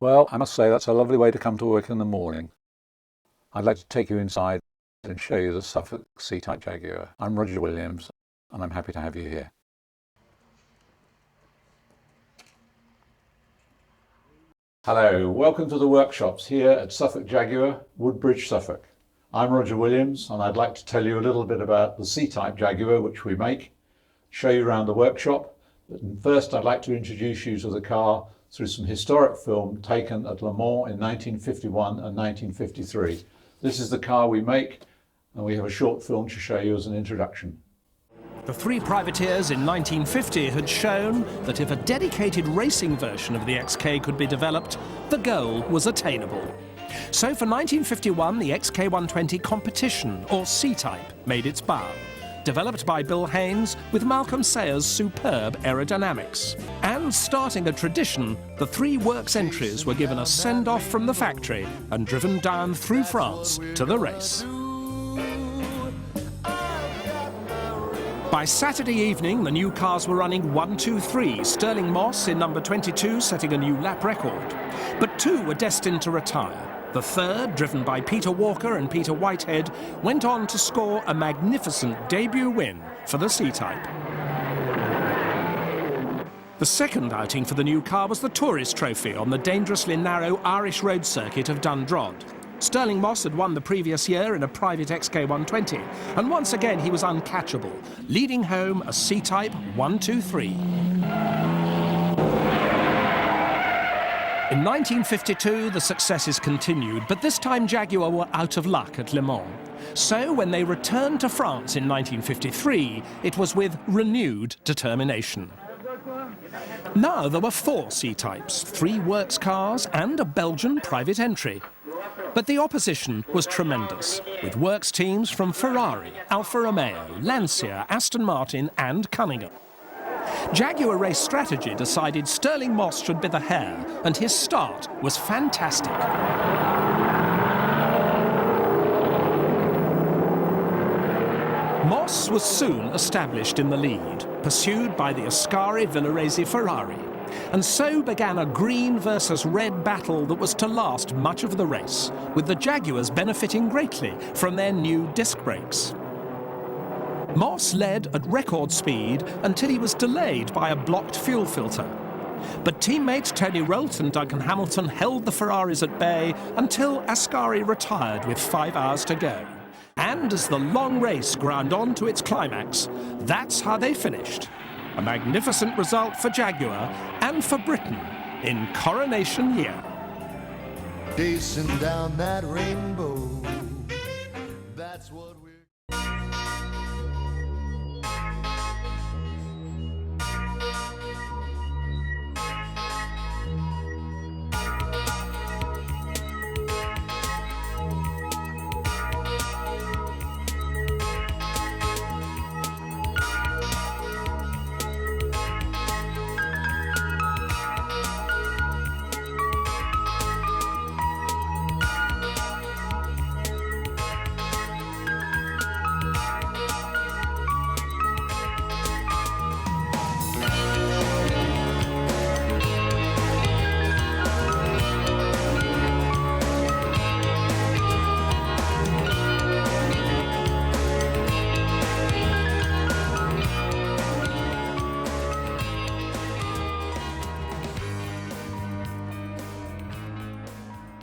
Well, I must say that's a lovely way to come to work in the morning. I'd like to take you inside and show you the Suffolk C-Type Jaguar. I'm Roger Williams and I'm happy to have you here. Hello, welcome to the workshops here at Suffolk Jaguar, Woodbridge, Suffolk. I'm Roger Williams and I'd like to tell you a little bit about the C-Type Jaguar which we make, show you around the workshop. But first I'd like to introduce you to the car through some historic film taken at Le Mans in 1951 and 1953. This is the car we make and we have a short film to show you as an introduction. The three privateers in 1950 had shown that if a dedicated racing version of the XK could be developed, the goal was attainable. So for 1951, the XK120 competition, or C-Type, made its bow. Developed by Bill Haynes with Malcolm Sayers' superb aerodynamics. And starting a tradition, the three works entries were given a send-off from the factory and driven down through France to the race. By Saturday evening, the new cars were running 1, 2, 3, Sterling Moss in number 22 setting a new lap record. But two were destined to retire. The third, driven by Peter Walker and Peter Whitehead, went on to score a magnificent debut win for the C-Type. The second outing for the new car was the Tourist Trophy on the dangerously narrow Irish road circuit of Dundrod. Sterling Moss had won the previous year in a private XK120, and once again he was uncatchable, leading home a C-Type 1, 2, 3. In 1952, the successes continued, but this time Jaguar were out of luck at Le Mans. So when they returned to France in 1953, it was with renewed determination. Now there were 4 C-Types, 3 works cars and a Belgian private entry. But the opposition was tremendous, with works teams from Ferrari, Alfa Romeo, Lancia, Aston Martin and Cunningham. Jaguar Race Strategy decided Sterling Moss should be the hare, and his start was fantastic. Moss was soon established in the lead, pursued by the Ascari Villoresi Ferrari. And so began a green versus red battle that was to last much of the race, with the Jaguars benefiting greatly from their new disc brakes. Moss led at record speed until he was delayed by a blocked fuel filter. But teammates Tony Rolt and Duncan Hamilton held the Ferraris at bay until Ascari retired with 5 hours to go. And as the long race ground on to its climax, that's how they finished. A magnificent result for Jaguar and for Britain in Coronation Year. Chasing down that rainbow, that's what we're...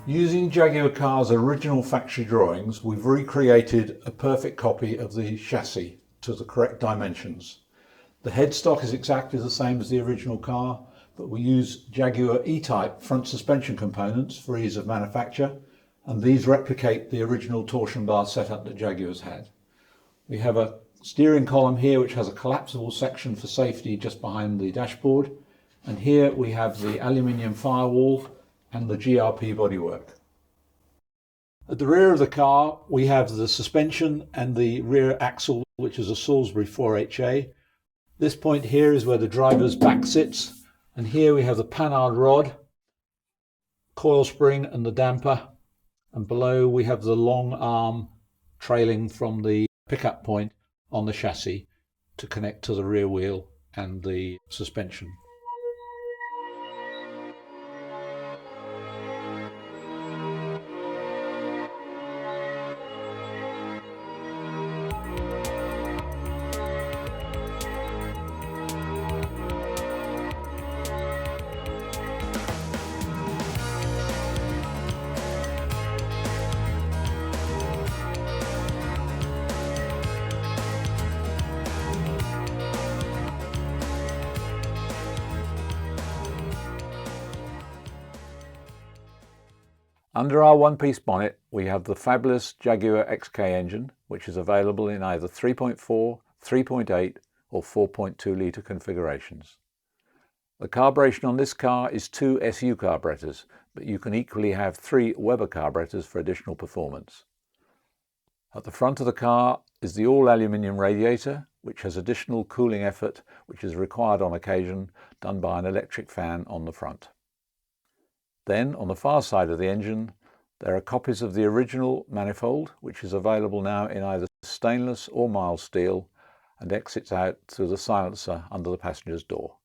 Using Jaguar Car's original factory drawings, we've recreated a perfect copy of the chassis to the correct dimensions. The headstock is exactly the same as the original car, but we use Jaguar E-Type front suspension components for ease of manufacture, and these replicate the original torsion bar setup that Jaguars had. We have a steering column here which has a collapsible section for safety just behind the dashboard, and here we have the aluminium firewall and the GRP bodywork. At the rear of the car we have the suspension and the rear axle, which is a Salisbury 4HA. This point here is where the driver's back sits, and here we have the Panhard rod, coil spring and the damper, and below we have the long arm trailing from the pickup point on the chassis to connect to the rear wheel and the suspension. Under our one-piece bonnet, we have the fabulous Jaguar XK engine, which is available in either 3.4, 3.8 or 4.2 litre configurations. The carburation on this car is 2 SU carburetors, but you can equally have 3 Weber carburetors for additional performance. At the front of the car is the all-aluminium radiator, which has additional cooling effort which is required on occasion, done by an electric fan on the front. Then, on the far side of the engine, there are copies of the original manifold, which is available now in either stainless or mild steel and exits out through the silencer under the passenger's door.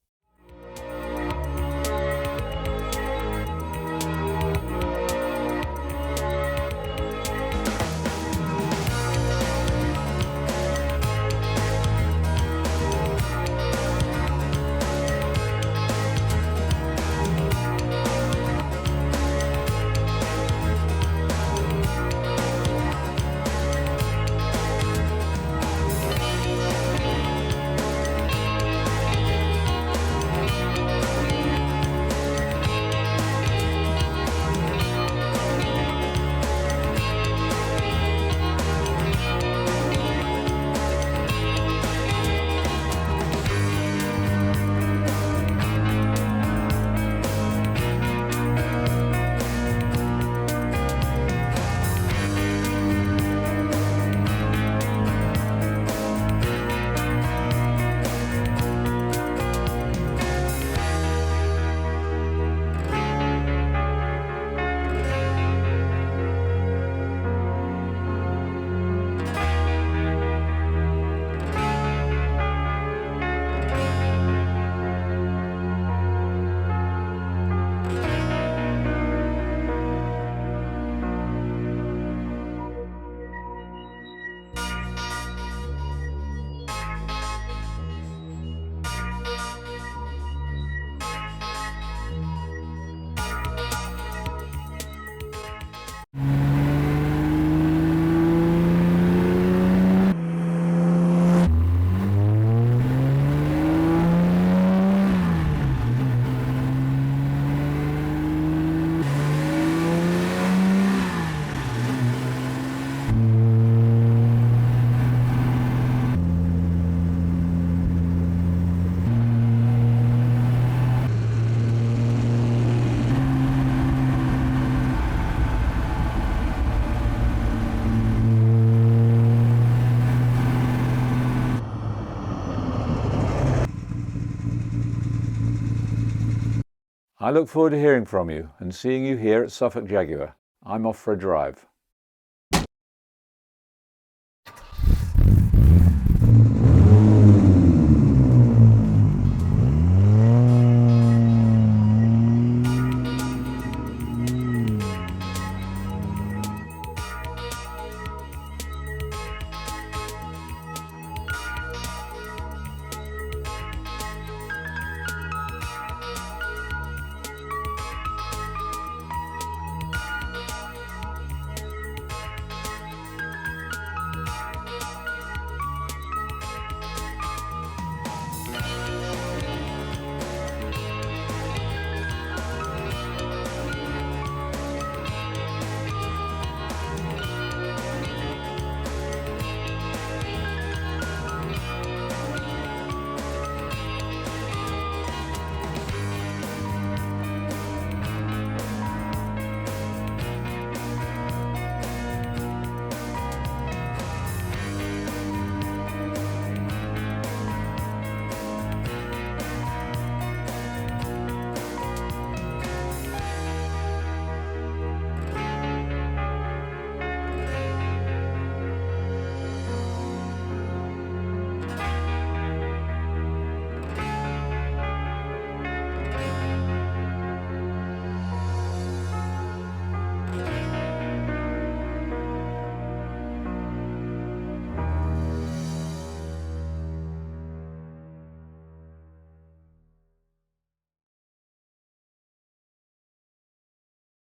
I look forward to hearing from you and seeing you here at Suffolk Jaguar. I'm off for a drive.